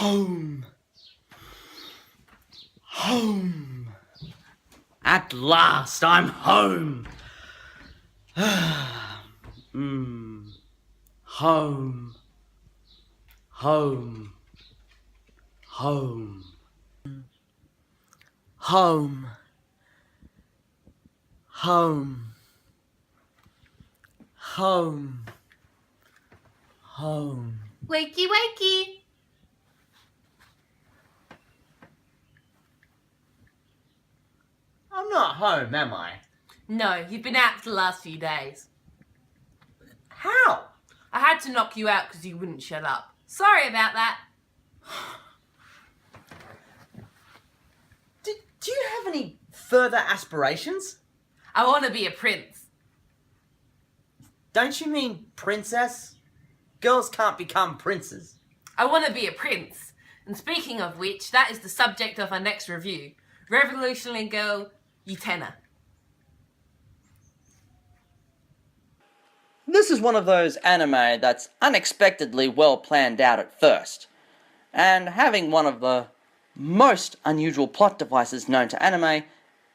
Home. Home. At last, I'm home. Home. Home. Home. Home. Home. Home. Home. Wakey, wakey. I'm not home, am I? No, you've been out for the last few days. How? I had to knock you out because you wouldn't shut up. Sorry about that. Do you have any further aspirations? I want to be a prince. Don't you mean princess? Girls can't become princes. I want to be a prince. And speaking of which, that is the subject of our next review. Revolutionary Girl, Utena. This is one of those anime that's unexpectedly well planned out at first, and having one of the most unusual plot devices known to anime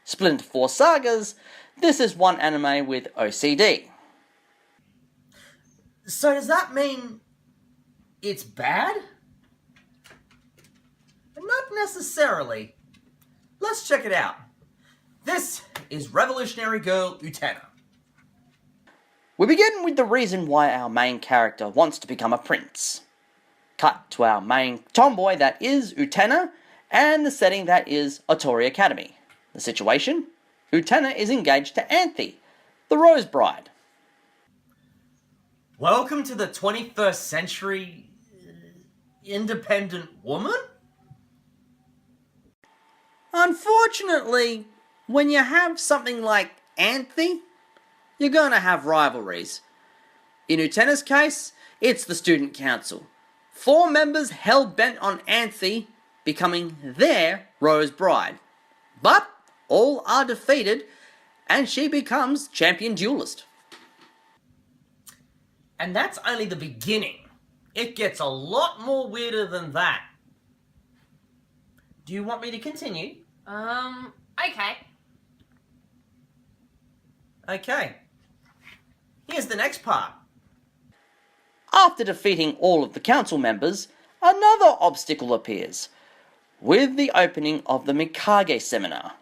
split into 4 sagas, this is one anime with OCD. So does that mean it's bad? Not necessarily. Let's check it out. This is Revolutionary Girl Utena. We begin with the reason why our main character wants to become a prince. Cut to our main tomboy that is Utena, and the setting that is Otori Academy. The situation? Utena is engaged to Anthe, the Rose Bride. Welcome to the 21st century independent woman? Unfortunately, when you have something like Anthe, you're going to have rivalries. In Utena's case, it's the student council. 4 members hell-bent on Anthe becoming their Rose Bride. But all are defeated, and she becomes champion duelist. And that's only the beginning. It gets a lot more weirder than that. Do you want me to continue? Okay. Okay. Here's the next part. After defeating all of the council members, another obstacle appears, with the opening of the Mikage seminar.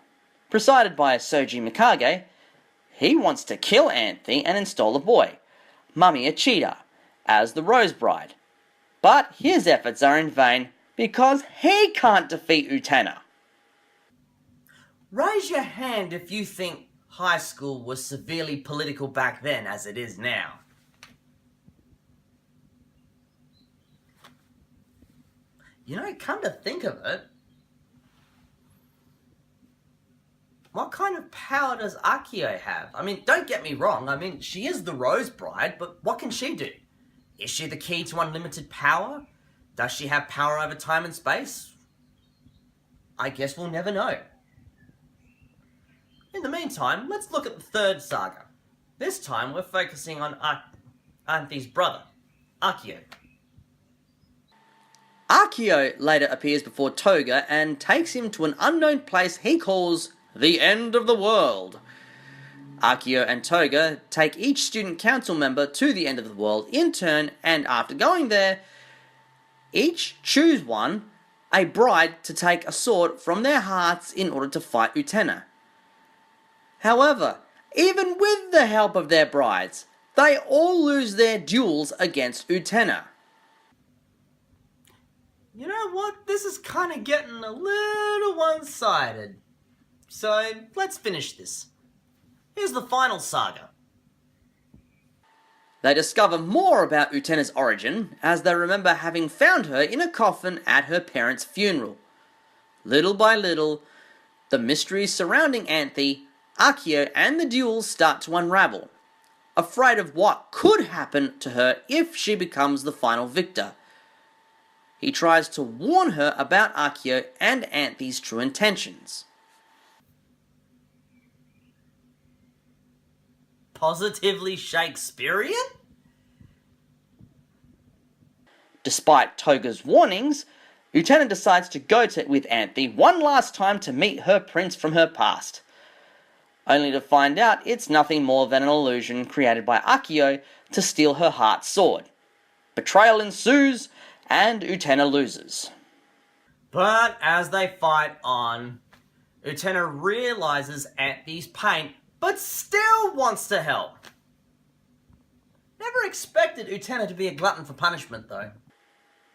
Presided by Soji Mikage, he wants to kill Anthe and install a boy, Mami Achida, as the Rose Bride. But his efforts are in vain because he can't defeat Utena. Raise your hand if you think high school was severely political back then as it is now. You know, come to think of it, what kind of power does Akio have? I mean, don't get me wrong, I mean, she is the Rose Bride, but what can she do? Is she the key to unlimited power? Does she have power over time and space? I guess we'll never know. In the meantime, let's look at the 3rd saga. This time we're focusing on Anthe's brother, Akio. Akio later appears before Toga and takes him to an unknown place he calls the end of the world. Akio and Toga take each student council member to the end of the world in turn, and after going there, each choose a bride to take a sword from their hearts in order to fight Utena. However, even with the help of their brides, they all lose their duels against Utena. You know what? This is kind of getting a little one-sided. So, let's finish this. Here's the final saga. They discover more about Utena's origin as they remember having found her in a coffin at her parents' funeral. Little by little, the mysteries surrounding Anthe, Akio and the duels start to unravel, afraid of what could happen to her if she becomes the final victor. He tries to warn her about Akio and Anthe's true intentions. Positively Shakespearean? Despite Toga's warnings, Utena decides to go with Anthe one last time to meet her prince from her past, only to find out it's nothing more than an illusion created by Akio to steal her heart sword. Betrayal ensues, and Utena loses. But as they fight on, Utena realizes Anthe's pain, but still wants to help. Never expected Utena to be a glutton for punishment, though.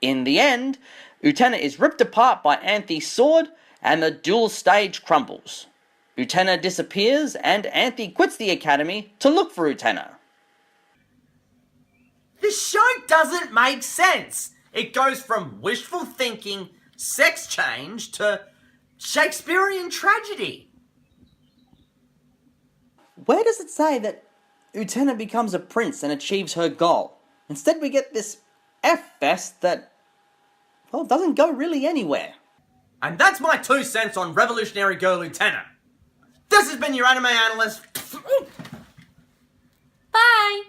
In the end, Utena is ripped apart by Anthe's sword, and the duel stage crumbles. Utena disappears, and Anthe quits the academy to look for Utena. This show doesn't make sense. It goes from wishful thinking, sex change, to Shakespearean tragedy. Where does it say that Utena becomes a prince and achieves her goal? Instead we get this F-fest that, well, doesn't go really anywhere. And that's my 2 cents on Revolutionary Girl Utena. This has been your Anime Analyst. Bye!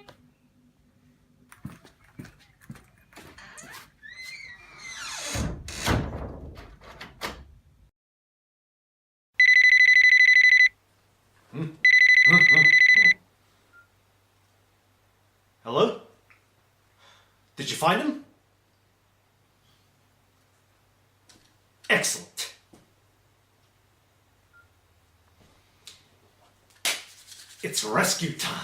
Hello? Did you find him? Excellent. It's rescue time.